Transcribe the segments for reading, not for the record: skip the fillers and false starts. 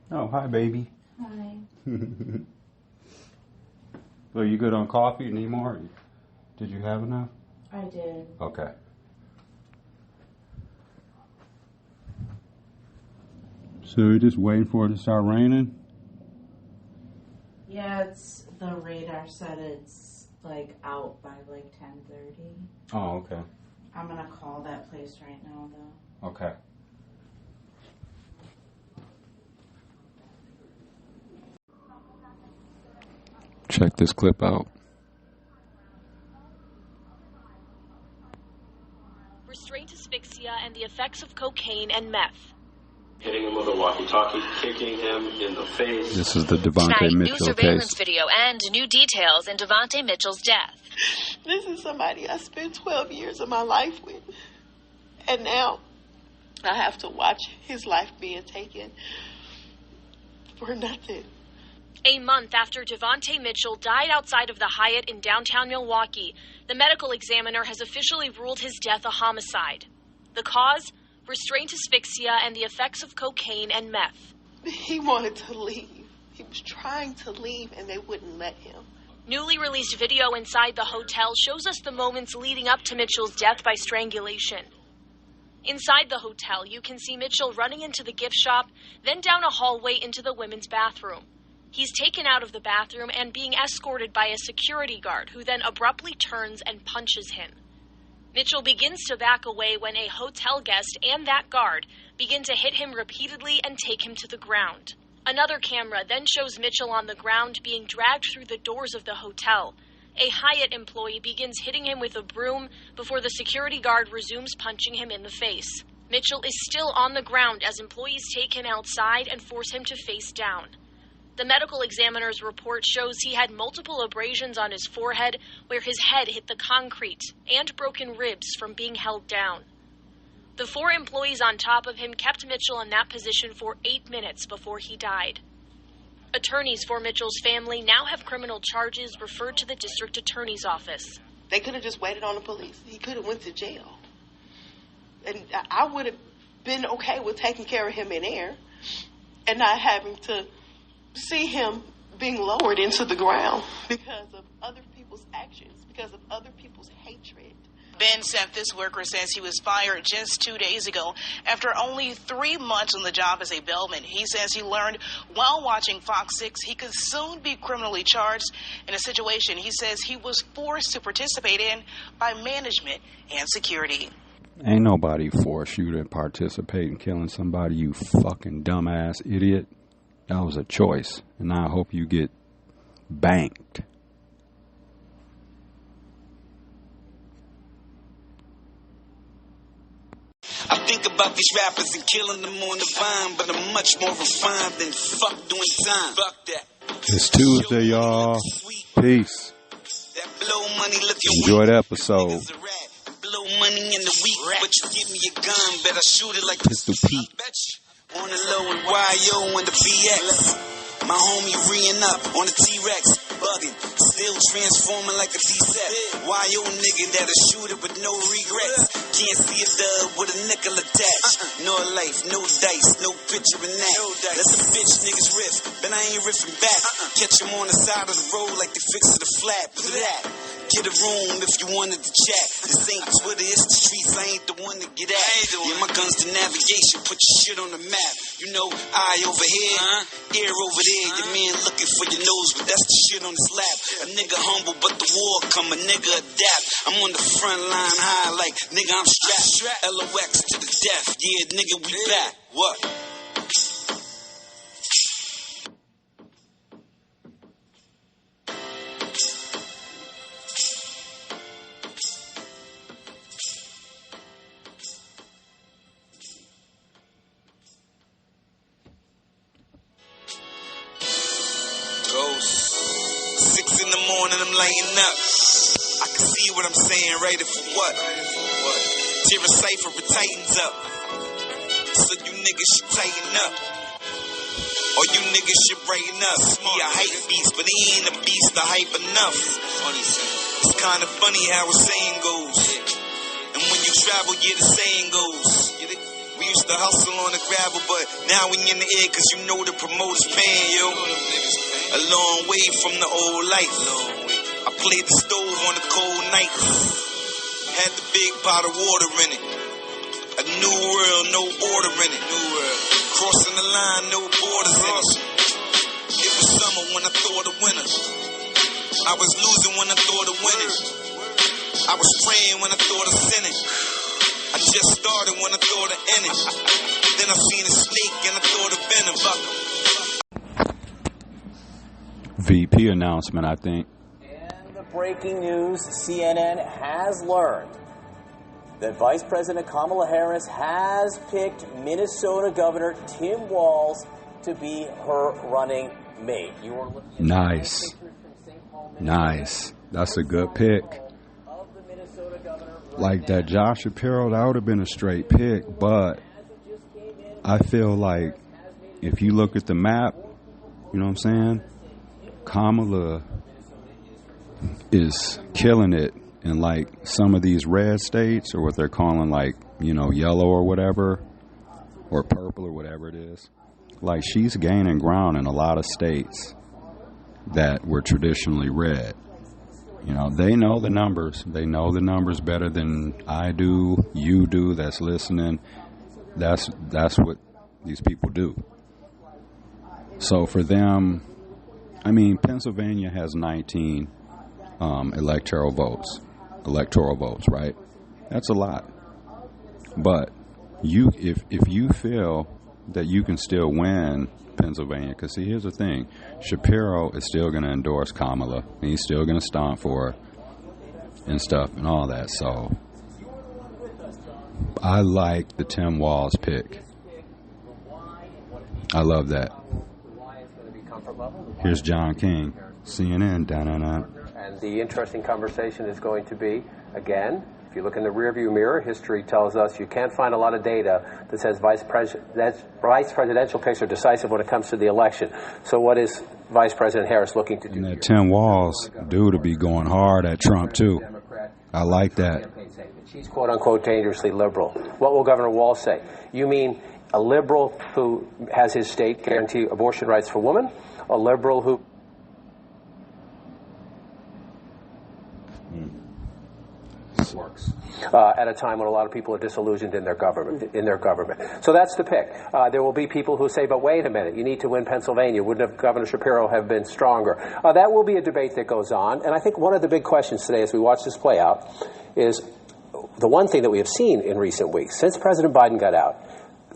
Oh, hi, baby. Hi. Are you good on coffee? Need more? Did you have enough? I did. Okay. So you're just waiting for it to start raining? Yeah, it's the radar said it's like out by like 10:30. Oh, okay. I'm gonna call that place right now though. Okay. Check this clip out. Restraint asphyxia and the effects of cocaine and meth. Hitting him with a walkie-talkie, kicking him in the face. This is the Devontae Mitchell new surveillance case. video and new details in Devontae Mitchell's death. This is somebody I spent 12 years of my life with. And now I have to watch his life being taken for nothing. A month after Devontae Mitchell died outside of the Hyatt in downtown Milwaukee, the medical examiner has officially ruled his death a homicide. The cause? Restraint asphyxia and the effects of cocaine and meth. He wanted to leave. He was trying to leave and they wouldn't let him. Newly released video inside the hotel shows us the moments leading up to Mitchell's death by strangulation. Inside the hotel, you can see Mitchell running into the gift shop, then down a hallway into the women's bathroom. He's taken out of the bathroom and being escorted by a security guard who then abruptly turns and punches him. Mitchell begins to back away when a hotel guest and that guard begin to hit him repeatedly and take him to the ground. Another camera then shows Mitchell on the ground being dragged through the doors of the hotel. A Hyatt employee begins hitting him with a broom before the security guard resumes punching him in the face. Mitchell is still on the ground as employees take him outside and force him to face down. The medical examiner's report shows he had multiple abrasions on his forehead where his head hit the concrete and broken ribs from being held down. The 4 employees on top of him kept Mitchell in that position for 8 minutes before he died. Attorneys for Mitchell's family now have criminal charges referred to the district attorney's office. They could have just waited on the police. He could have went to jail. And I would have been okay with taking care of him in air and not having to see him being lowered into the ground because of other people's actions, because of other people's hatred. Ben Seth, this worker, says he was fired just 2 days ago after only 3 months on the job as a bellman. He says he learned while watching Fox 6 he could soon be criminally charged in a situation he says he was forced to participate in by management and security. Ain't nobody forced you to participate in killing somebody, you fucking dumbass idiot. That was a choice, and I hope you get banked. I think about these rappers and killing them on the vine, but I'm much more refined than fuck doing time. Fuck that. It's Tuesday, y'all. Peace. That blow money looking Enjoy weak. the episode. Niggas a rat. Blow money in the week, but you give me a gun, better shoot it like Pistol Pete. I bet you. On the low and YO on the BX. My homie reeing up on the T-Rex, bugging, still transforming like a D-set. YO nigga that'll shoot it with no regrets. Can't see a dub with a nickel attached. No life, no dice, no picture in that. Let the bitch niggas riff, but I ain't riffing back. Catch them on the side of the road like they fix the flat. Put that. Get a room if you wanted to chat. This ain't Twitter, it's the streets. I ain't the one to get at. Yeah, my gun's the navigation. Put your shit on the map. You know, eye over here, ear over there. Your man looking for your nose, but that's the shit on his lap. A nigga humble, but the war come. A nigga adapt. I'm on the front line high like, nigga, I'm strapped. LOX to the death. Yeah, nigga, we back. What? Ghost. 6 in the morning, I'm laying up. I can see what I'm saying, ready for what? Tear a cipher with Titans up. So you niggas should tighten up. Or you niggas should brighten up. He a hype beast, but he ain't a beast to hype enough. It's kinda funny how a saying goes. And when you travel, yeah, the saying goes. We used to hustle on the gravel, but now we in the air cause you know the promoter's paying, yo. A long way from the old life. I played the stove on a cold night. Had the big pot of water in it. A new world, no order in it. New world. Crossing the line, no borders in it. It was summer when I thought of winter. I was losing when I thought of winning. I was praying when I thought of sinning. I just started when I thought of ending. Then I seen a snake and I thought of venom. VP announcement, I think. And the breaking news, CNN has learned that Vice President Kamala Harris has picked Minnesota Governor Tim Walz to be her running mate. You are looking at Nice. Nice. That's a good pick. Like that Josh Shapiro, that would have been a straight pick, but I feel like if you look at the map, you know what I'm saying? Kamala is killing it in like some of these red states, or what they're calling like, you know, yellow or whatever, or purple or whatever it is. Like she's gaining ground in a lot of states that were traditionally red. You know, they know the numbers. They know the numbers better than I do, you do, that's listening. That's what these people do. So for them, I mean, Pennsylvania has 19 electoral votes, right? That's a lot. But if you feel that you can still win Pennsylvania, because see, here's the thing, Shapiro is still going to endorse Kamala, and he's still going to stomp for her and stuff and all that. So I like the Tim Walz pick. I love that. Here's John King, CNN. Da-na-na. And the interesting conversation is going to be, again, if you look in the rearview mirror, history tells us you can't find a lot of data that says vice presidential picks are decisive when it comes to the election. So what is Vice President Harris looking to do? And that Tim Walz due to be going hard at Trump, too. I like that. She's quote-unquote dangerously liberal. What will Governor Walz say? You mean a liberal who has his state guarantee abortion rights for women? A liberal who... works at a time when a lot of people are disillusioned in their government. So that's the pick. There will be people who say, but wait a minute, you need to win Pennsylvania. Wouldn't have Governor Shapiro have been stronger? That will be a debate that goes on. And I think one of the big questions today as we watch this play out is the one thing that we have seen in recent weeks. Since President Biden got out,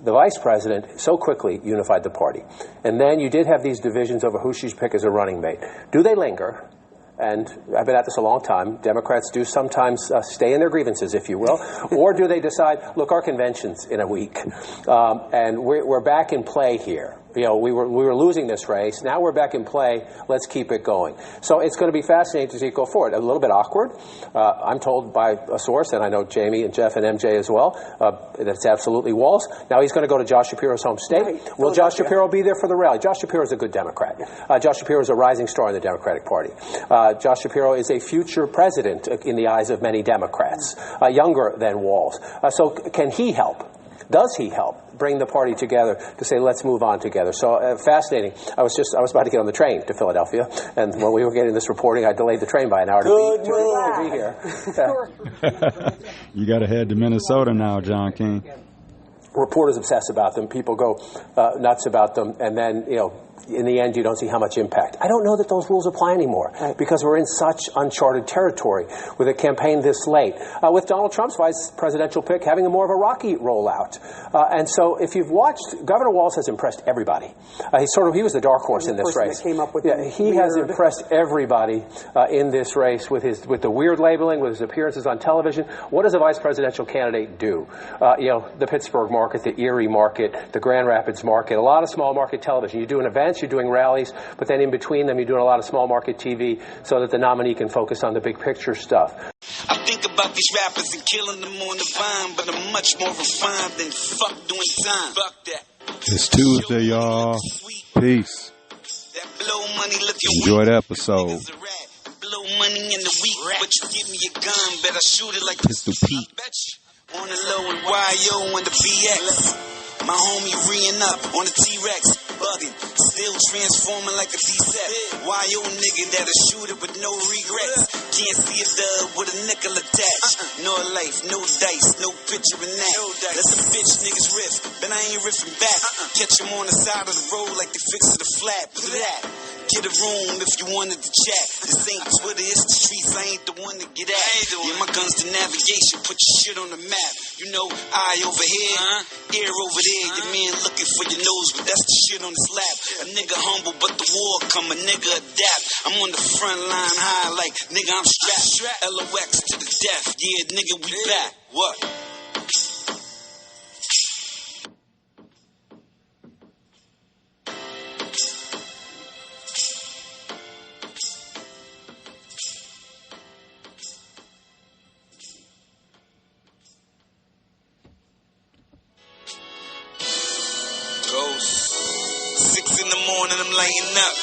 the vice president so quickly unified the party. And then you did have these divisions over who she should pick as a running mate. Do they linger? And I've been at this a long time. Democrats do sometimes stay in their grievances, if you will. Or do they decide, look, our convention's in a week, and we're back in play here. You know, we were losing this race. Now we're back in play. Let's keep it going. So it's going to be fascinating to see it go forward. A little bit awkward. I'm told by a source, and I know Jamie and Jeff and MJ as well, that it's absolutely Walz. Now he's going to go to Josh Shapiro's home state. Right. Will Josh Shapiro be there for the rally? Josh Shapiro is a good Democrat. Josh Shapiro is a rising star in the Democratic Party. Josh Shapiro is a future president in the eyes of many Democrats, younger than Walz. So can he help? Does he help bring the party together to say, let's move on together? So fascinating. I was about to get on the train to Philadelphia, and when we were getting this reporting, I delayed the train by an hour to be here. You got to head to Minnesota now, John King. Reporters obsess about them. People go nuts about them, and then, you know, in the end, you don't see how much impact. I don't know that those rules apply anymore because we're in such uncharted territory with a campaign this late. With Donald Trump's vice presidential pick having a more of a rocky rollout. And so if you've watched, Governor Walz has impressed everybody. He was the dark horse in this race. He has impressed everybody in this race with the weird labeling, with his appearances on television. What does a vice presidential candidate do? The Pittsburgh market, the Erie market, the Grand Rapids market, a lot of small market television. You do an event, you're doing rallies, but then in between them you're doing a lot of small market TV so that the nominee can focus on the big picture stuff. I think about these rappers and killing them on the vine, but I'm much more refined than fuck doing time. Fuck that. It's Tuesday, y'all. Peace. Enjoy the episode. Blow money in the week, but you give me a gun, better shoot it like Pistol Pete. On the low and YO and the BX. My homie reeing up on the T-Rex, bugging, still transforming like a D-set. YO nigga that'll shoot it with no regrets. Can't see a dub with a nickel attached. No life, no dice, no picture in that. Let the bitch niggas riff, but I ain't riffing back. Catch them on the side of the road like they fixing the flat. That. Get a room if you wanted to chat. This ain't Twitter, it's the streets. I ain't the one to get at. Yeah, my gun's the navigation. Put your shit on the map. You know, eye over here, ear over there. Your man looking for your nose, but that's the shit on his lap. A nigga humble, but the war come. A nigga adapt. I'm on the front line high like, nigga, I'm strapped. LOX to the death. Yeah, nigga, we back. What? I'm lighting up.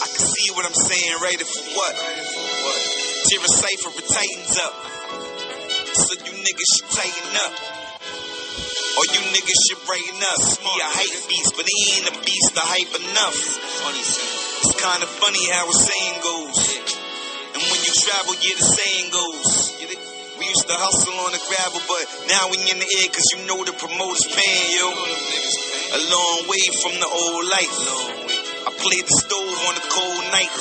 I can see what I'm saying, ready for what? Tear a cipher, it tightens up. So you niggas should tighten up. Or you niggas should brighten up. He a hype beast, but he ain't a beast to hype enough. It's kinda funny how a saying goes. And when you travel, yeah, the saying goes. We used to hustle on the gravel, but now we in the air cause you know the promoters paying, yo. A long way from the old life. I played the stove on a cold night.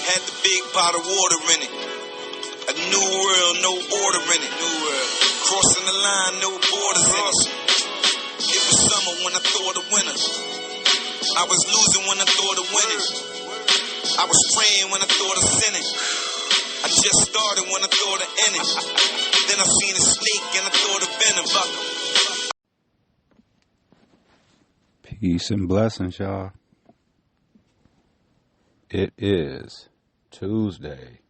Had the big pot of water in it. A new world, no order in it. Crossing the line, no borders in it. It was summer when I thought of winter. I was losing when I thought of winning. I was praying when I thought of sinning. I just started when I thought of ending. Then I seen a snake and I thought of venom. Peace and blessings, y'all. It is Tuesday,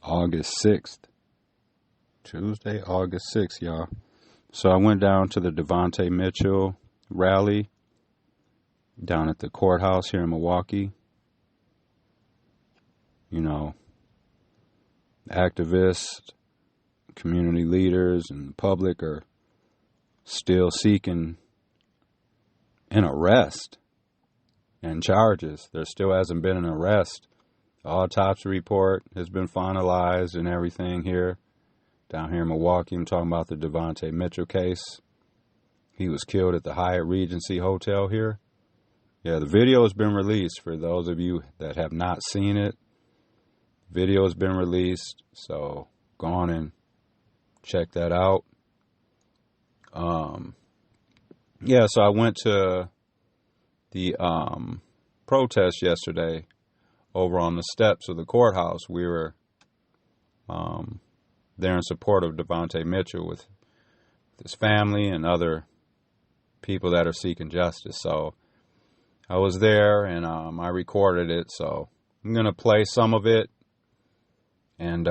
August 6th. Tuesday, August 6th, y'all. So I went down to the Devontae Mitchell rally down at the courthouse here in Milwaukee. You know, activists, community leaders, and the public are still seeking an arrest and charges. There still hasn't been an arrest. The autopsy report has been finalized and everything here. Down here in Milwaukee, I'm talking about the Devontae Mitchell case. He was killed at the Hyatt Regency Hotel here. Yeah, the video has been released for those of you that have not seen it. Video has been released, so go on and check that out. Yeah, so I went to the protest yesterday over on the steps of the courthouse. We were there in support of Devontae Mitchell with his family and other people that are seeking justice. So I was there and I recorded it, so I'm going to play some of it. And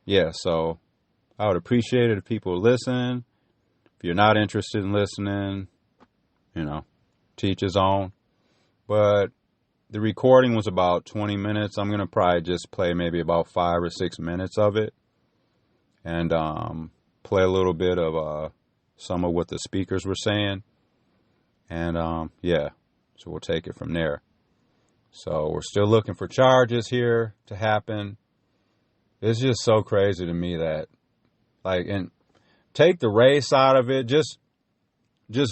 yeah, so I would appreciate it if people listen. If you're not interested in listening, you know, teach his own. But the recording was about 20 minutes. I'm going to probably just play maybe about 5 or 6 minutes of it. And play a little bit of some of what the speakers were saying. And yeah, so we'll take it from there. So we're still looking for charges here to happen. It's just so crazy to me that, like, and take the race out of it, just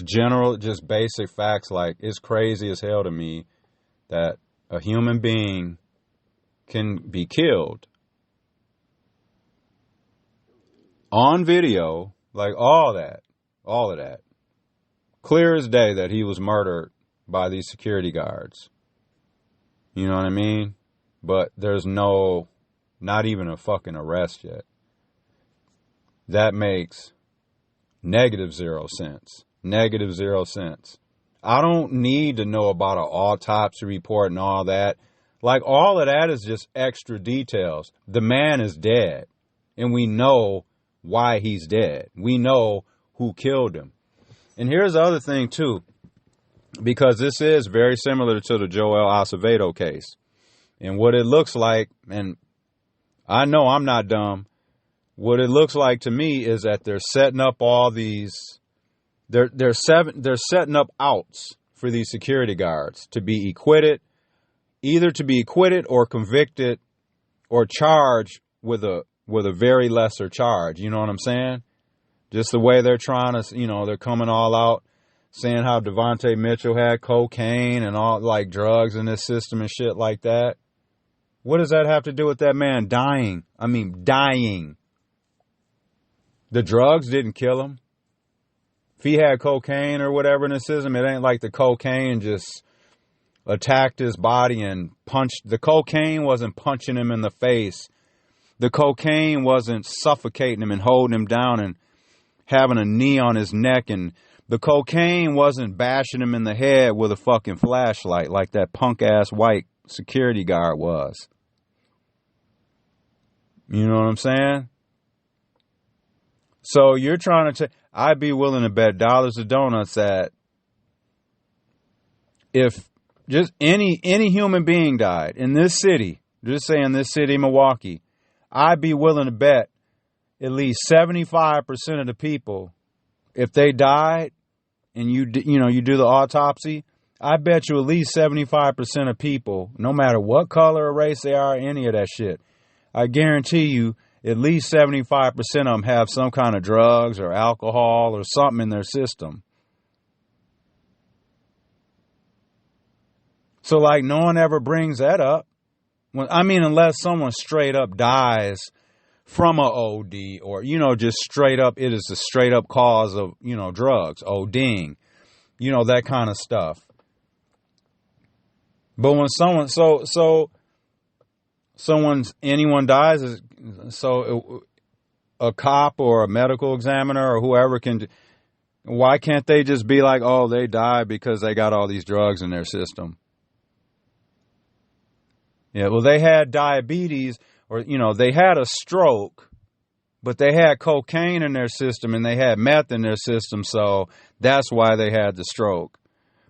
general, just basic facts. Like, it's crazy as hell to me that a human being can be killed on video, like all of that, clear as day that he was murdered by these security guards. You know what I mean? But there's not even a fucking arrest yet. That makes -0 cents. -0 cents. I don't need to know about an autopsy report and all that. Like, all of that is just extra details. The man is dead, and we know why he's dead. We know who killed him. And here's the other thing, too, because this is very similar to the Joel Acevedo case. And what it looks like, and I know I'm not dumb, what it looks like to me is that they're setting up all these. They're setting up outs for these security guards to be acquitted, either to be acquitted or convicted or charged with a very lesser charge. You know what I'm saying? Just the way they're trying to, they're coming all out saying how Devontae Mitchell had cocaine and all like drugs in his system and shit like that. What does that have to do with that man dying? I mean, dying. The drugs didn't kill him. If he had cocaine or whatever in his system, it ain't like the cocaine just attacked his body and punched. The cocaine wasn't punching him in the face. The cocaine wasn't suffocating him and holding him down and having a knee on his neck. And the cocaine wasn't bashing him in the head with a fucking flashlight like that punk-ass white security guard was. You know what I'm saying? So you're trying to I'd be willing to bet dollars to donuts that if just any human being died in this city, just say in this city, Milwaukee, I'd be willing to bet at least 75% of the people, if they died and you do the autopsy, I bet you at least 75% of people, no matter what color or race they are, any of that shit, I guarantee you at least 75% of them have some kind of drugs or alcohol or something in their system. So, like, no one ever brings that up. Unless someone straight up dies from a OD or, just straight up, it is a straight up cause of, drugs, ODing, that kind of stuff. But when anyone dies, so a cop or a medical examiner or whoever why can't they just be like, oh, they died because they got all these drugs in their system? Yeah, well, they had diabetes or, they had a stroke, but they had cocaine in their system and they had meth in their system. So that's why they had the stroke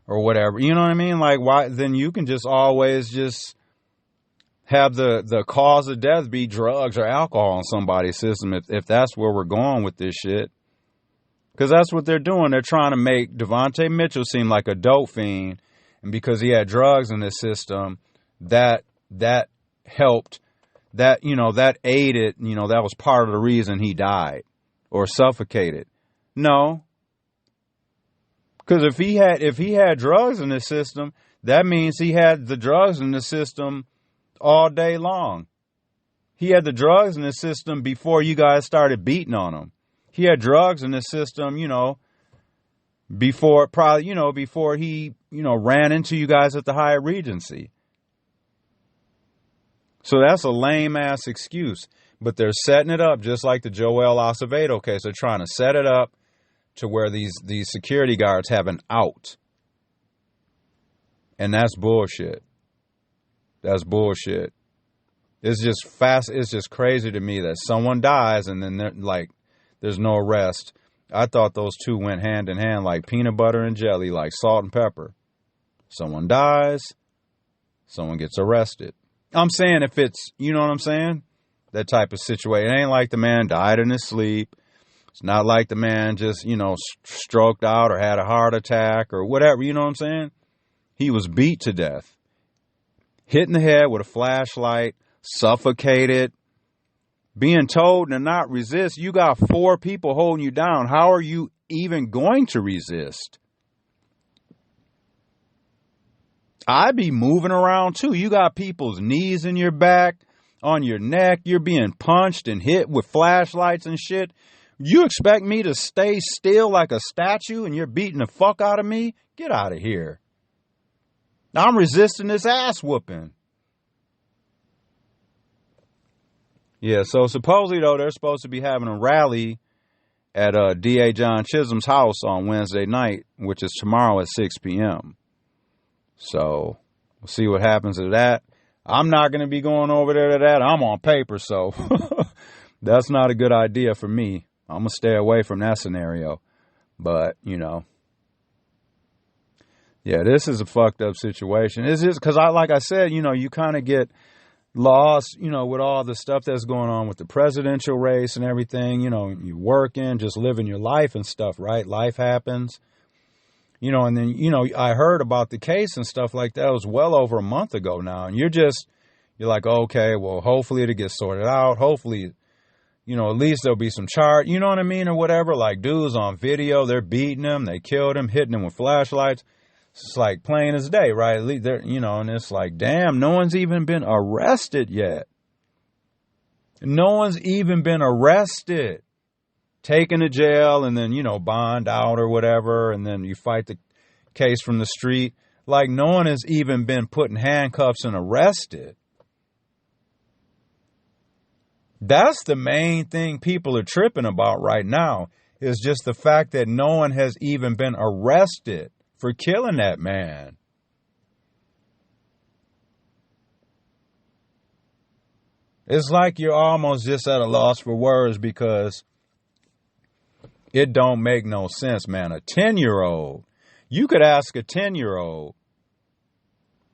or whatever. You know what I mean? Like, why? Then you can just always just have the cause of death be drugs or alcohol in somebody's system if that's where we're going with this shit. Because that's what they're doing. They're trying to make Devontae Mitchell seem like a dope fiend. And because he had drugs in his system, that helped, that aided, that was part of the reason he died or suffocated. No. Because if he had drugs in his system, that means he had the drugs in the system all day long. He had the drugs in his system before you guys started beating on him. He had drugs in his system, before he, ran into you guys at the Hyatt Regency. So that's a lame ass excuse, but they're setting it up just like the Joel Acevedo case. They're trying to set it up to where these security guards have an out. And that's bullshit. That's bullshit. It's just it's just crazy to me that someone dies and then there's no arrest. I thought those two went hand in hand like peanut butter and jelly, like salt and pepper. Someone dies, someone gets arrested. I'm saying if it's, you know what I'm saying? That type of situation. It ain't like the man died in his sleep. It's not like the man just, stroked out or had a heart attack or whatever. You know what I'm saying? He was beat to death. Hit in the head with a flashlight, suffocated, being told to not resist. You got 4 people holding you down. How are you even going to resist? I'd be moving around too. You got people's knees in your back, on your neck. You're being punched and hit with flashlights and shit. You expect me to stay still like a statue and you're beating the fuck out of me? Get out of here. I'm resisting this ass whooping. Yeah, so supposedly, though, they're supposed to be having a rally at D.A. John Chisholm's house on Wednesday night, which is tomorrow at 6 p.m. So we'll see what happens to that. I'm not going to be going over there to that. I'm on paper, so that's not a good idea for me. I'm going to stay away from that scenario. But, yeah, this is a fucked up situation. It's just because, like I said, you kind of get, lost, you know, with all the stuff that's going on with the presidential race and everything, you know, you're working, just living your life and stuff, right? Life happens, you know, and then, you know, I heard about the case and stuff like that. It was well over a month ago now. And you're like, okay, well, hopefully it'll get sorted out. Hopefully, you know, at least there'll be some charge, you know what I mean? Or whatever, like dudes on video, they're beating him, they killed him, hitting him with flashlights. It's like plain as day, right? At least they're, you know, and it's like, damn, no one's even been arrested yet. No one's even been arrested. Taken to jail and then, you know, bond out or whatever. And then you fight the case from the street. Like no one has even been put in handcuffs and arrested. That's the main thing people are tripping about right now, is just the fact that no one has even been arrested for killing that man. It's like you're almost just at a loss for words because it don't make no sense, man. A 10-year-old, you could ask a 10-year-old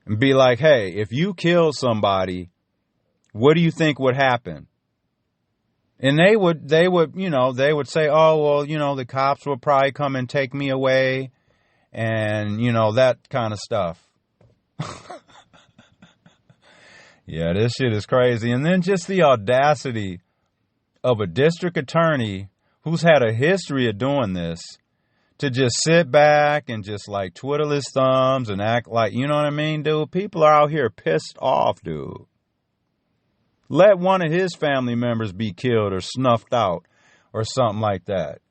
and be like, hey, if you killed somebody, what do you think would happen? And they would, you know, they would say, oh, well, you know, the cops will probably come and take me away. And, you know, that kind of stuff. Yeah, this shit is crazy. And then just the audacity of a district attorney who's had a history of doing this to just sit back and just like twiddle his thumbs and act like, you know what I mean, dude? People are out here pissed off, dude. Let one of his family members be killed or snuffed out or something like that.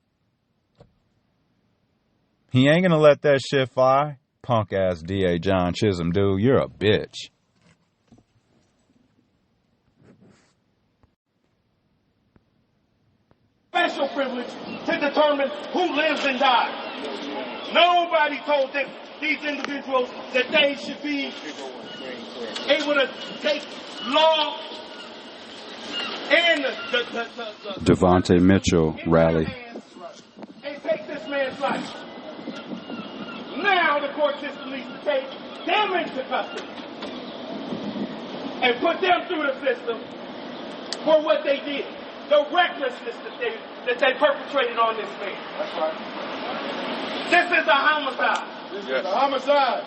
He ain't gonna let that shit fly. Punk ass DA John Chisholm, dude, you're a bitch. Special privilege to determine who lives and dies. Nobody told them, these individuals, that they should be able to take law and the Devontae Mitchell rally. And take this man's life. Now the court system needs to take them into custody and put them through the system for what they did. The recklessness that they perpetrated on this man. That's right. This is a homicide. This is a homicide.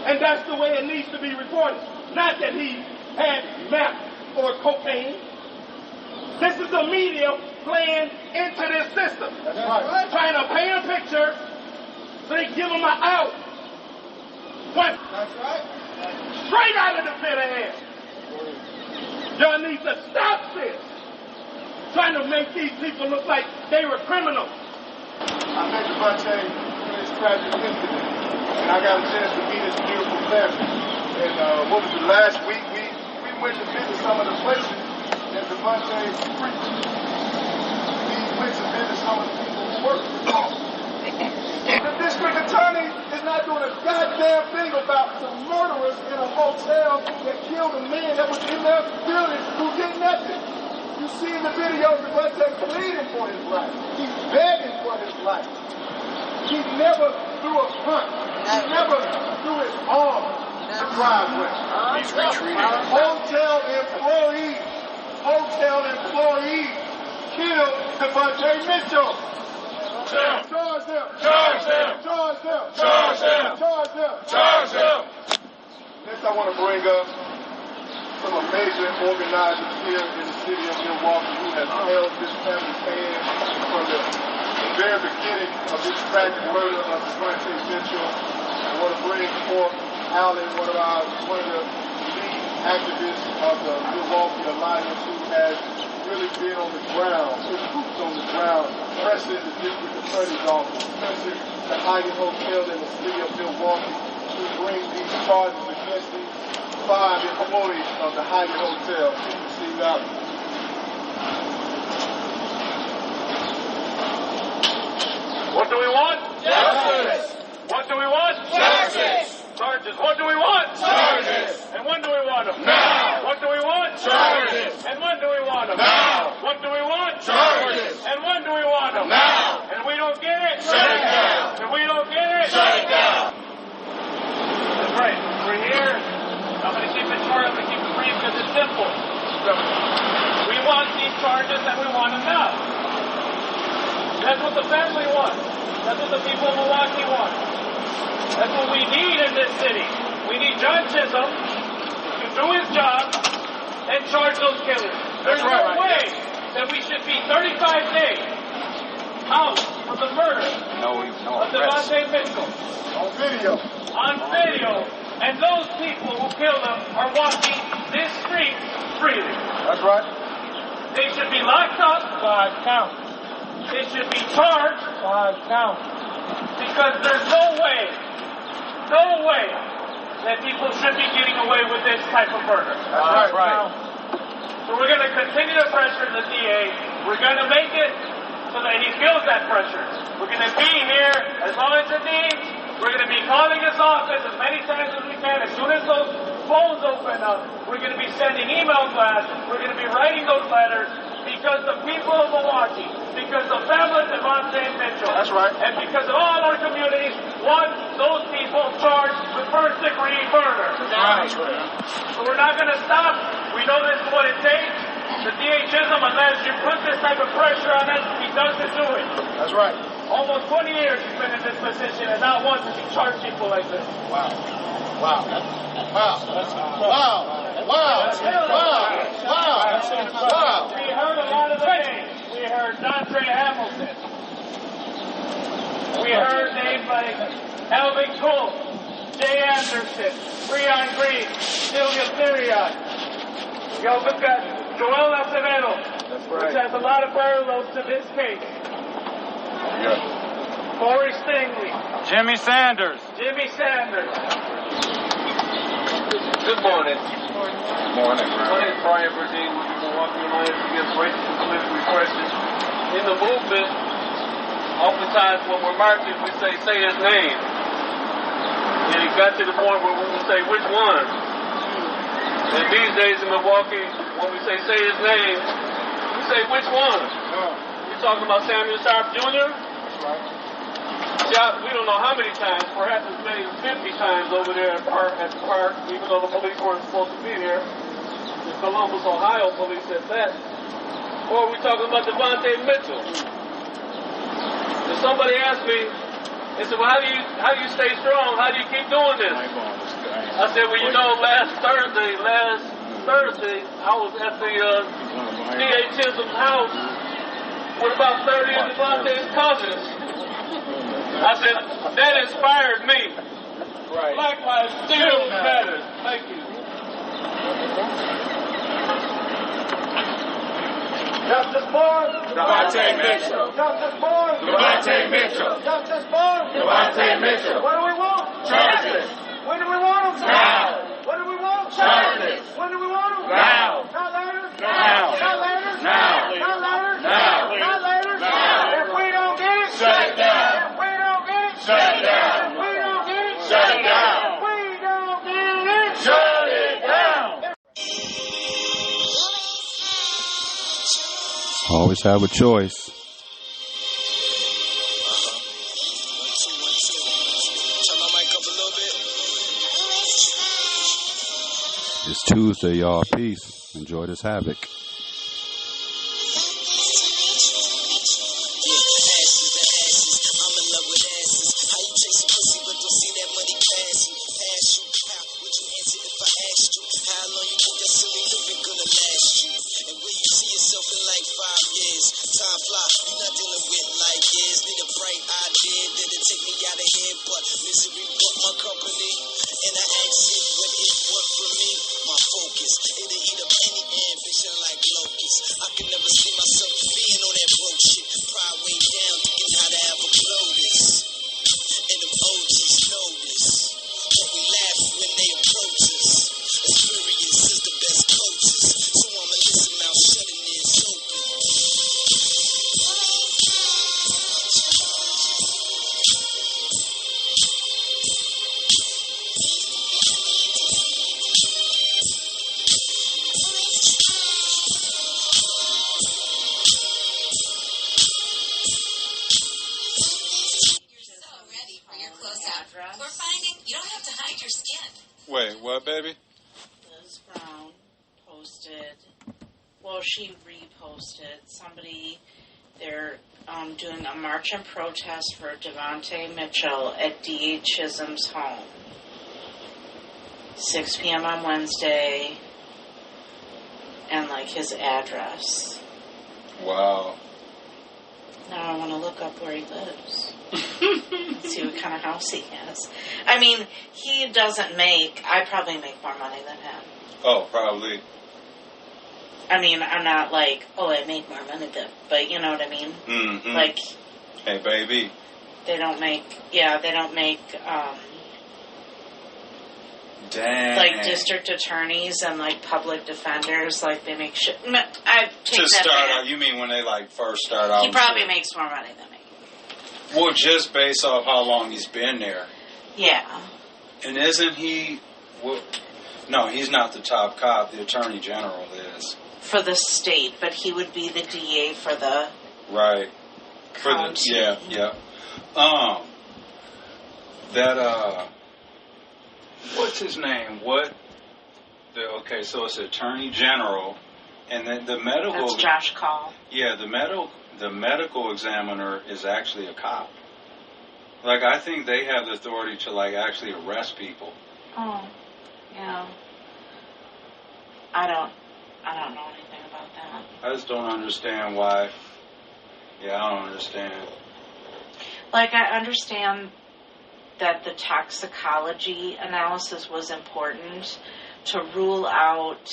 And that's the way it needs to be reported. Not that he had meth or cocaine. This is the media playing into this system. That's right. Trying to paint a picture so they give him an out. What? That's right. Straight out of the pit of hell. Y'all need to stop this. Trying to make these people look like they were criminals. I met Devontae in this tragic incident, and I got a chance to meet his beautiful family. And what was it, last week, we went to visit some of the places that Devontae preached. We went to visit some of the people who worked. The district attorney is not doing a goddamn thing about the murderers in a hotel that killed a man that was in their building who did nothing. You see in the video Devontae pleading for his life. He's begging for his life. He never threw a punch. He never threw his arm the driveway. He's retreating. Hotel employees killed Devontae Mitchell. Charge them! Charge them! Charge them! Charge them! Charge them! Charge them! Next, I want to bring up some amazing organizers here in the city of Milwaukee who have held this family's hand from the very beginning of this tragic murder of Devontae Mitchell. I want to bring forth Allen, one of the lead activists of the Milwaukee Alliance, who has really been on the ground, put boots on the ground, pressing the district attorney's office, pressing the Hyatt Hotel in the city of Milwaukee to bring these charges against these 5 employees of the Hyatt Hotel. Please receive out. What do we want? Justice! What do we want? Justice! Charges. What do we want? Charges! And when do we want them? Now! What do we want? Charges! And when do we want them? Now! What do we want? Charges! And when do we want them? Now! And we don't get it? Shut it down! And we don't get it? Shut it down! That's right. We're here. I'm going to keep it short. I'm going to keep it brief. We want these charges and we want them now. That's what the family wants. That's what the people of Milwaukee want. That's what we need in this city. We need John Chisholm to do his job and charge those killers. There's no way that we should be 35 days out of the murder of Devontae Mitchell. On video. On video. And those people who killed him are walking this street freely. That's right. They should be locked up. 5 counts. They should be charged. 5 counts. Because there's no way that people should be getting away with this type of murder. That's right. So we're going to continue to pressure the DA. We're going to make it so that he feels that pressure. We're going to be here as long as it needs. We're going to be calling his office as many times as we can. As soon as those phones open up, we're going to be sending email blasts. We're going to be writing those letters because the people of Milwaukee, because the family of Devontae Mitchell, that's right, and because all our communities want those people charged with first-degree murder. That's right. So we're not going to stop. We know this is what it takes. The DA Chisholm, unless you put this type of pressure on it, he doesn't do it. That's right. Almost 20 years he's been in this position, and not once has he charged people like this. Wow. Wow. Wow. Wow. Wow. Wow. Wow. We heard a lot of the names. We heard Dontre Hamilton. We heard names like Alvin Cole, Jay Anderson, Breon Green, Celia Theriot. Yo, look at Joel Acevedo, which has a lot of parallels to this case. Yeah. Corey Stingley. Jimmy Sanders. Good morning. Good morning, My name is Brian Burdine with the Milwaukee Alliance Against Racist and Political Repression. In the movement, oftentimes when we're marching, we say his name. And it got to the point where we would say, which one? And these days in Milwaukee, when we say his name, we say, which one? You're talking about Samuel Sharp Jr.? That's right. Shot, we don't know how many times, perhaps as many as 50 times over there at the park, even though the police weren't supposed to be there. The Columbus, Ohio police said that. Or are we talking about Devontae Mitchell? If somebody asked me, they said, well, how do you stay strong? How do you keep doing this? I said, well, you know, last Thursday, I was at the D.A. Chisholm's house with about 30 of Devontae's cousins. I said, that inspired me. Right. Black lives still matter. Thank you. Justice for Devontae Mitchell. Justice for Devontae Mitchell. Justice for Devontae Mitchell. What do we want? Charges. When do we want them? Now. What do we want? Charges. When do we want them? Now. Not later. Now. Not later. Now. Not later. Now. Not later. Now. If we don't get it, Shut it down. If we don't get it, Shut it down. If we don't get it, Shut it down. If we don't get it, Shut it down. Always have a choice. It's Tuesday, y'all. Peace. Enjoy this havoc. Wait, what, baby? Liz Brown she reposted somebody. They're doing a march and protest for Devontae Mitchell at D.A. Chisholm's home. 6 p.m. on Wednesday. And, like, his address. Wow. Now I want to look up where he lives. See what kind of house he has. I mean, he doesn't I probably make more money than him. Oh, probably. I mean, I'm not like, I make more money than, but you know what I mean? Mm-hmm. Like, hey, baby. They don't make, dang. Like, district attorneys and, like, public defenders, like, they make shit. I take to that start back. out, you mean when they, like, first start out? He probably makes more money than me. Well, just based off how long he's been there. Yeah. And isn't he... Well, no, he's not the top cop. The attorney general is. For the state, but he would be the DA for the... Right. County. Yeah. What's his name? Okay, so it's attorney general, and then the medical... That's Josh Call. Yeah, the medical examiner is actually a cop. Like, I think they have the authority to, like, actually arrest people. Oh, yeah. I don't know anything about that. I just don't understand why. Yeah, I don't understand. Like, I understand that the toxicology analysis was important to rule out...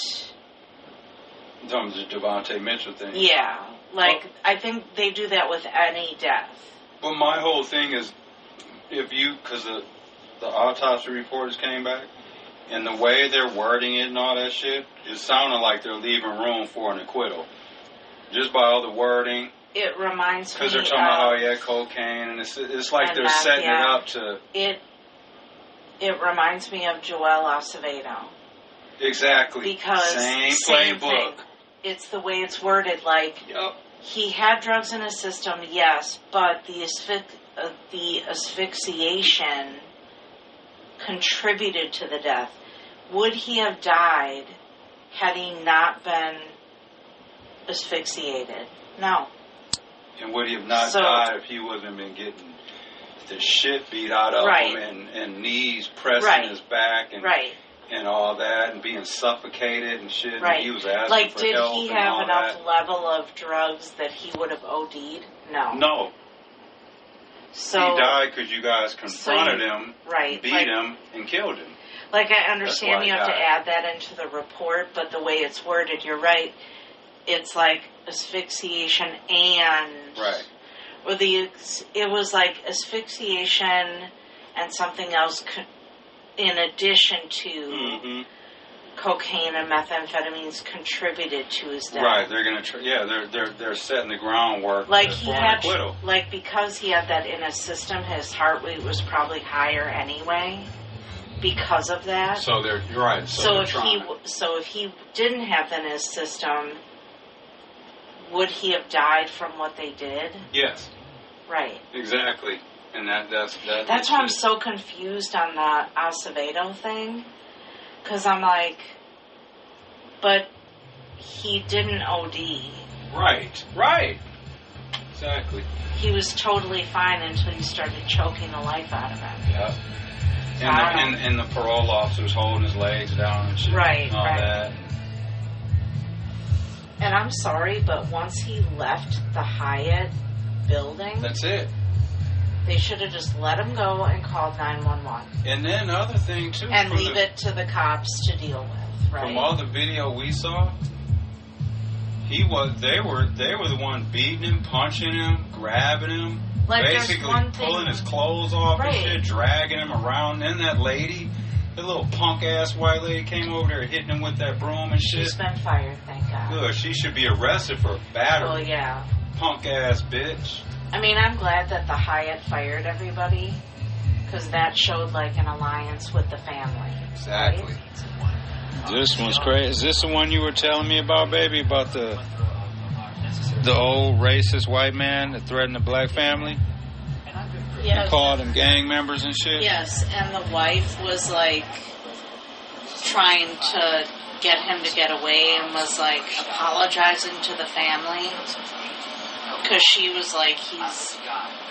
In terms of the Devontae Mitchell thing. Yeah. Like, I think they do that with any death. But my whole thing is, because the autopsy reports came back, and the way they're wording it and all that shit, it sounded like they're leaving room for an acquittal. Just by all the wording. It reminds me because they're talking about how he had cocaine, and it's like they're setting it up to... It reminds me of Joel Acevedo. Exactly. Because same thing. playbook. It's the way it's worded, like, yep. He had drugs in his system, yes, but the asphyxiation contributed to the death. Would he have died had he not been asphyxiated? No. And would he have not died if he wasn't been getting the shit beat out of him and knees pressing his back and all that and being suffocated and shit? Right. And he was asking like, for did help he and have all enough that. level of drugs that he would have OD'd? No. No. So, he died because you guys confronted him, beat him, and killed him. Like, I understand you have to add that into the report, but the way it's worded, you're right. It's like asphyxiation and... Right. Or it was like asphyxiation and something else in addition to cocaine and methamphetamines contributed to his death. Right. They're going to... they're setting the groundwork for an acquittal. Like, because he had that in his system, his heart rate was probably higher anyway. Because of that. So they're right. So if he didn't have that in his system, would he have died from what they did? Yes. Right. Exactly. And that's why I'm so confused on the Acevedo thing, because I'm like, but he didn't OD. Right. Right. Exactly. He was totally fine until you started choking the life out of him. Yep. And the parole officer was holding his legs down and shit. Right, and all that. And I'm sorry, but once he left the Hyatt building... That's it. They should have just let him go and called 911. And then the other thing, too... And leave it to the cops to deal with, right? From all the video we saw, they were the one beating him, punching him, grabbing him. Like, basically pulling his clothes off and shit, dragging him around. And that lady, the little punk-ass white lady came over there hitting him with that broom and shit. She's been fired, thank God. Good, she should be arrested for battery. Well, yeah. Punk-ass bitch. I mean, I'm glad that the Hyatt fired everybody, because that showed, like, an alliance with the family. Exactly. Right? This one's crazy. Is this the one you were telling me about, baby? About the old racist white man that threatened the black family? Yes. He called them gang members and shit? Yes, and the wife was, like, trying to get him to get away and was like apologizing to the family because she was like, he's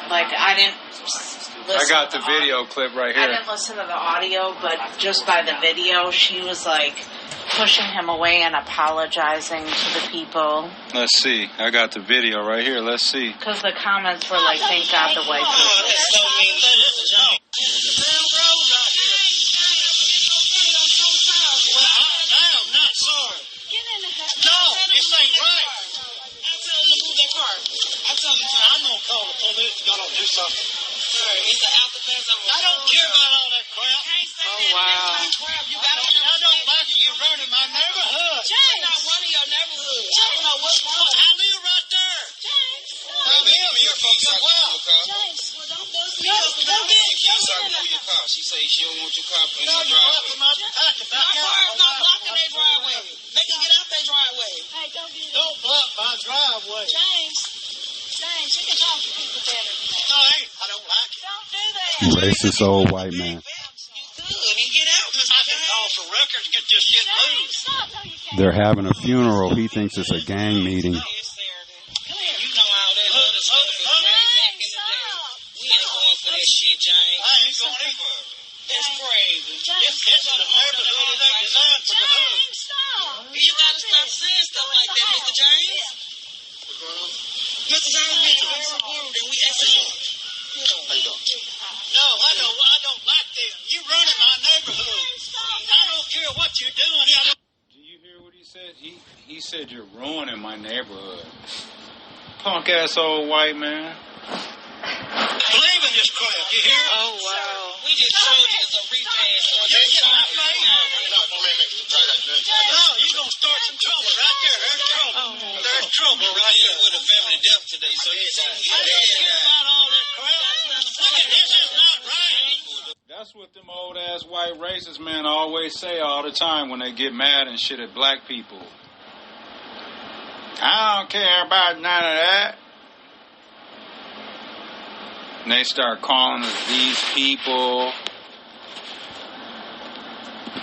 like, I didn't listen. I got the video clip right here. I didn't listen to the audio, but just by the video, she was like pushing him away and apologizing to the people. Let's see. I got the video right here. Let's see. Because the comments were like, thank God the white people. I don't care about all that crap. Oh, wow. I don't like it. You're running my neighborhood. James. I'm not running your neighborhood. I don't know what's wrong. I live right there. James. I'm here. You're from well. James, well, don't bust me up. Move your car. She says she don't want your car in your driveway. My car is not blocking their driveway. They can get out their driveway. Hey, don't block my driveway. James, you can talk to people better than that. No, I don't like it. Don't do that. Racist old white man. They're having a funeral. He thinks it's a gang meeting. You gotta stop saying stuff like that, Mr. James. Mr. James being very rude, and we asking. No, I don't like that. You running my neighborhood. I don't care what you're doing. Do you hear what he said? He said you're ruining my neighborhood. Punk ass old white man. Believe in this crap, you hear? Oh, wow. We just showed you as a repass. No, you're going to start some trouble right there. There's trouble. There's trouble right there. With a family death today, so you about all that crap. Look at this is not right. That's what them old ass white racist men always say all the time when they get mad and shit at black people. I don't care about none of that. And they start calling us these people,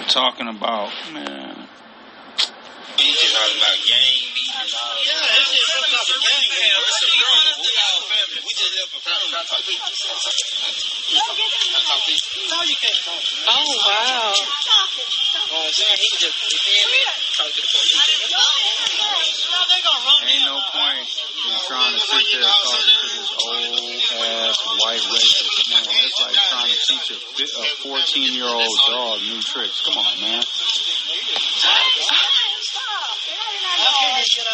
talking about, man. It's not about gang. Yeah, it's just about the gang. It's a struggle. We all family. We just live for family. No, you can't talk to me. Oh, wow. Oh, man, he just talk to the police. Ain't no point in trying to sit there talking to this old ass white racist man. It's like trying to teach a 14-year-old dog new tricks. Come on, man.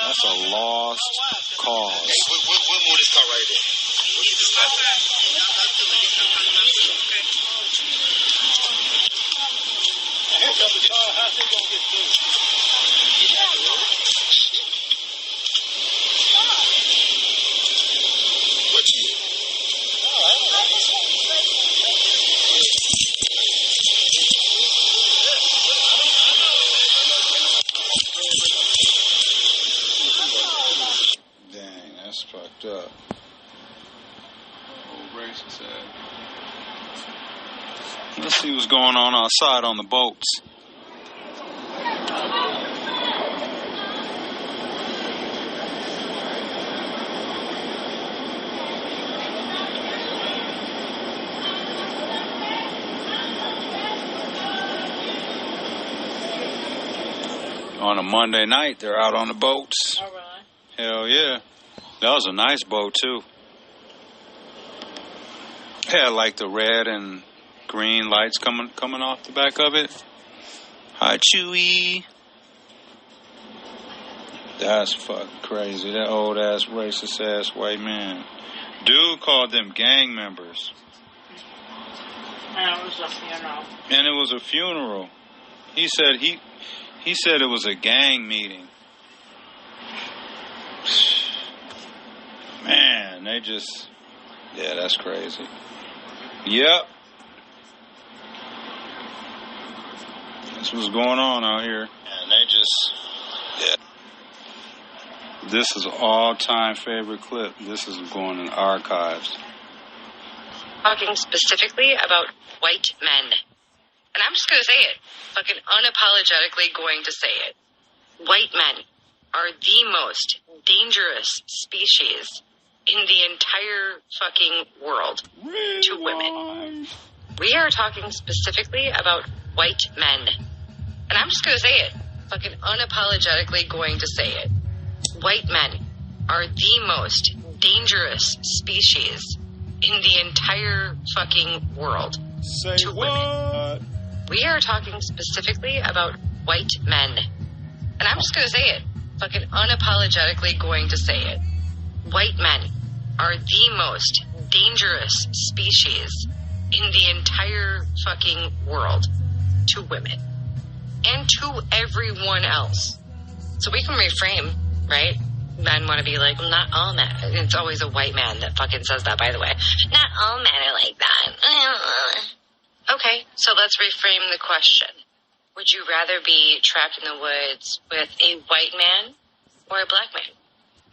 That's a lost cause. Hey, we'll move this car right there. We'll get this car. Here comes the car. How's it going to get through? What you? Dang, that's fucked up. Old racist ass. Let's see what's going on outside on the boats. On a Monday night, they're out on the boats. All right. Hell yeah. That was a nice boat, too. Had like the red and green lights coming off the back of it. Hi, Chewy. That's fucking crazy. That old ass racist ass white man. Dude called them gang members. And it was a funeral. And it was a funeral. He said it was a gang meeting. Man, they just... Yeah, that's crazy. Yep. That's what's going on out here. And they just... Yeah. This is an all-time favorite clip. This is going in archives. Talking specifically about white men. And I'm just going to say it. Fucking unapologetically going to say it. White men are the most dangerous species in the entire fucking world to women. We are talking specifically about white men. And I'm just going to say it. Fucking unapologetically going to say it. White men are the most dangerous species in the entire fucking world to women. We are talking specifically about white men. And I'm just going to say it. Fucking unapologetically going to say it. White men are the most dangerous species in the entire fucking world to women. And to everyone else. So we can reframe, right? Men want to be like, well, not all men. It's always a white man that fucking says that, by the way. Not all men are like that. Okay, so let's reframe the question. Would you rather be trapped in the woods with a white man or a black man?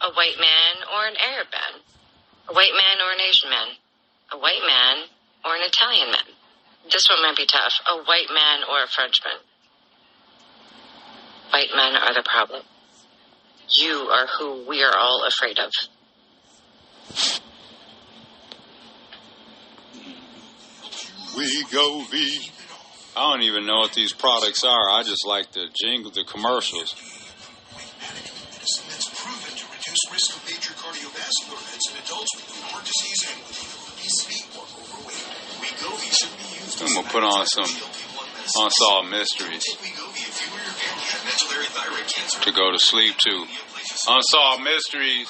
A white man or an Arab man? A white man or an Asian man? A white man or an Italian man? This one might be tough. A white man or a Frenchman? White men are the problem. You are who we are all afraid of. We go V. I don't even know what these products are. I just like the jingle, the commercials. That's proven to reduce risk of major cardiovascular events in adults with heart disease and with obesity or overweight. Wegovy should be used. I'm gonna put on some Unsolved Mysteries to go to sleep to. Unsolved Mysteries.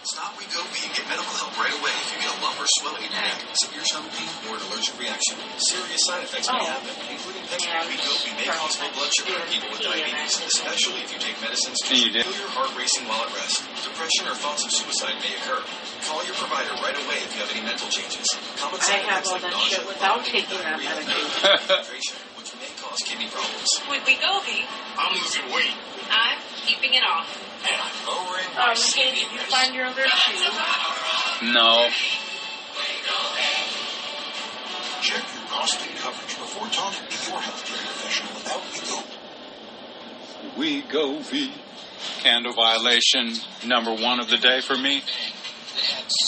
Stop Wegovy and get medical help right away if you get a lump or swelling in your neck, severe stomach pain, or an allergic reaction. Serious side effects may happen, including Wegovy may cause low blood sugar in people with diabetes, especially if you take medicines to feel your heart racing while at rest. Depression or thoughts of suicide may occur. Call your provider right away if you have any mental changes. Common side effects like nausea, without taking that medication, which may cause kidney problems. With Wegovy, I'm losing weight. I'm keeping it off. And I'm lowering my did you find your other shoe? No. Check your cost and coverage before talking to your healthcare professional without Wegovy. We go V. Candle violation number 1 of the day for me.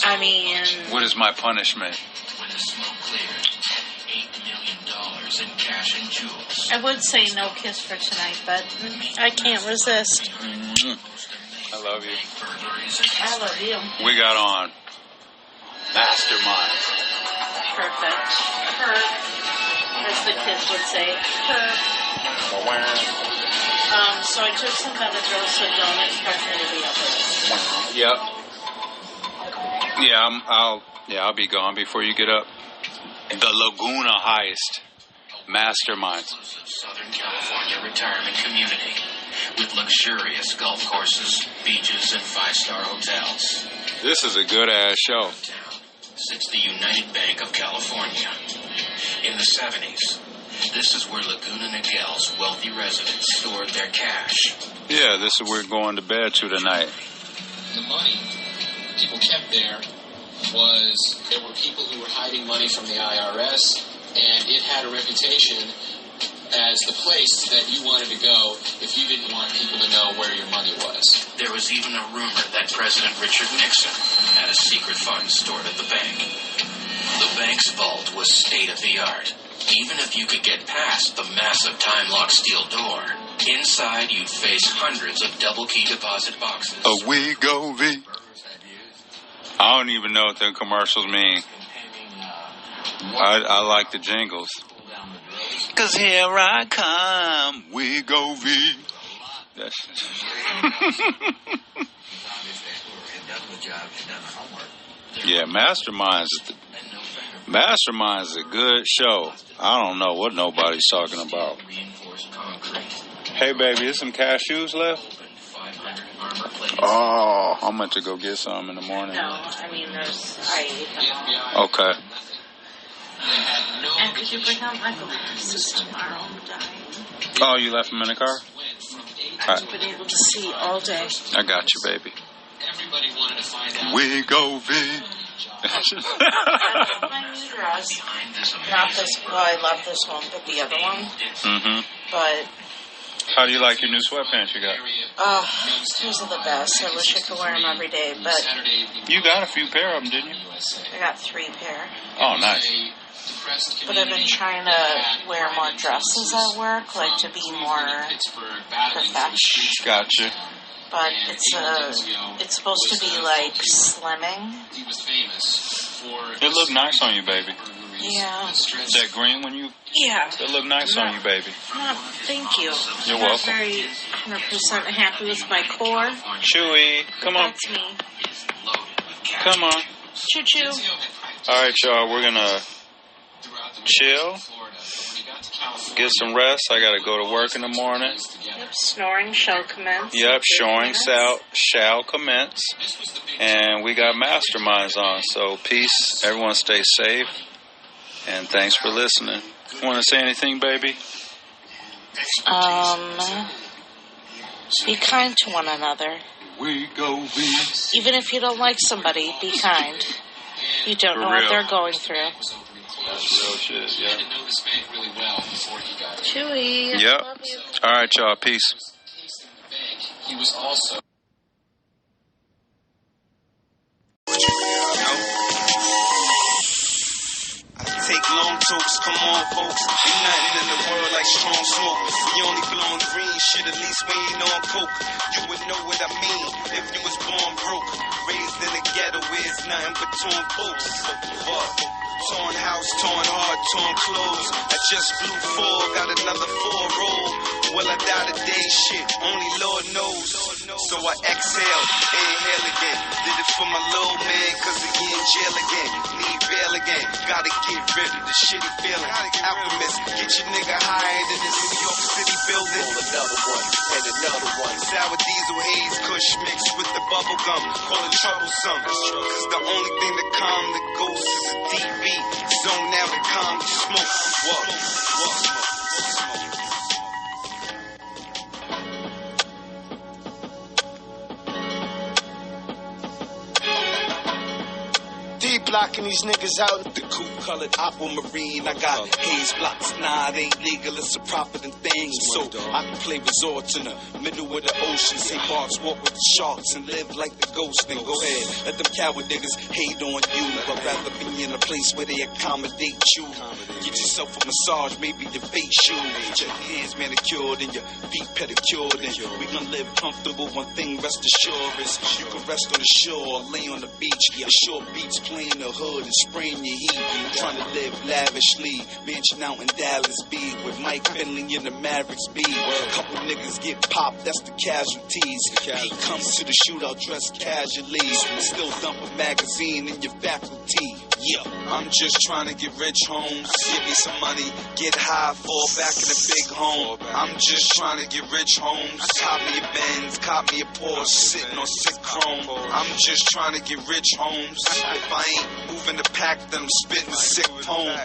I mean, what is my punishment? When the smoke cleared, $8 million in cash and jewels. I would say no kiss for tonight, but I can't resist. I love you. I love you. We got on Mastermind. Perfect. Perk, as the kids would say. Perk. So I took some Benadryl, so don't expect me to be up with it. Yep. Yeah, I'll be gone before you get up. The Laguna Heist. Mastermind. Southern California retirement community with luxurious golf courses, beaches, and 5-star hotels. This is a good-ass show. Sits the United Bank of California. In the 70s, this is where Laguna Niguel's wealthy residents stored their cash. Yeah, this is where we're going to bed to tonight. The money people kept there were people who were hiding money from the IRS, and it had a reputation as the place that you wanted to go if you didn't want people to know where your money was. There was even a rumor that President Richard Nixon had a secret fund stored at the bank. The bank's vault was state-of-the-art. Even if you could get past the massive time-lock steel door, inside you'd face hundreds of double-key deposit boxes. We go V. I don't even know what the commercials mean. I like the jingles. 'Cause here I come, we go V. Yeah, Mastermind's a good show. I don't know what nobody's talking about. Hey, baby, there's some cashews left? Oh, I'm meant to go get some in the morning. No, I mean, I ate them all. Okay. And could you bring out my glasses tomorrow? I'm dying. Oh, you left them in the car? I haven't been able to see all day. I got you, baby. Everybody wanted to find out. We go V. I love my new dress. Not this, well, I love this one, but the other one. Mm-hmm. But... How do you like your new sweatpants you got? Those are the best. I wish I could wear them every day, but... You got a few pair of them, didn't you? I got 3 pair. Oh, nice. But I've been trying to wear more dresses at work, like to be more professional. Gotcha. But it's supposed to be like slimming. It looked nice on you, baby. Yeah. That green one you... Yeah. It looked nice on you, baby. Thank you. You're I'm welcome. not very 100% happy with my core. Chewy, come on. That's me. Come on. Choo-choo. All right, y'all. We're going to chill. Get some rest. I got to go to work in the morning. Yep, snoring shall commence. Yep, snoring shall commence. And we got masterminds on. So peace. Everyone stay safe. And thanks for listening. Want to say anything, baby? Be kind to one another. We go be. Even if you don't like somebody, be kind. You don't know what they're going through. That's real shit, yeah. Chewy. Yep. Love you. All right, y'all. Peace. He was also... Take long talks, come on, folks. Ain't nothing in the world like strong smoke. You only blowing green shit, at least we ain't on coke. You would know what I mean if you was born broke. Raised in the ghetto where it's nothing but torn folks. What? Torn house, torn heart, torn clothes. I just blew 4, got another 4 roll. Will I die today? Shit, only Lord knows. So I exhale, inhale again. Did it for my little man, cause he in jail again. Need bail again, gotta get rid of the shitty feeling. Alchemist, get your nigga higher than this New York City building. Another one, and another one. Sour diesel haze, kush mixed with the bubble gum. Call it troublesome, cause the only thing that calm the ghost is a deep beat. Zone out and calm the smoke. What? Blocking these niggas out. The coupe-colored aquamarine. I got haze blocks. Nah, it ain't legal. It's a proper than thing. So I can play resorts in the middle of the ocean. Say parks, walk with the sharks, and live like the ghost. Then go ahead, let them coward niggas hate on you. I'd rather be in a place where they accommodate you. Get yourself a massage, maybe your face shoe. Get your hands manicured and your feet pedicured. And we gon' live comfortable. One thing rest assured is you can rest on the shore or lay on the beach. The shore beats playing the hood and spraying your heat. Trying to live lavishly. Mansion out in Dallas B with Mike Finley in the Mavericks B. A couple niggas get popped, that's the casualties. He comes to the shootout dressed casually. Still dump a magazine in your faculty. Yeah, I'm just trying to get rich, homes. Give me some money, get high, fall back in a big home. I'm just trying to get rich, homes. Cop me a Benz, cop me a Porsche, sitting on sick chrome. I'm just trying to get rich, homes. If I ain't moving the pack, then I'm spitting sick poem.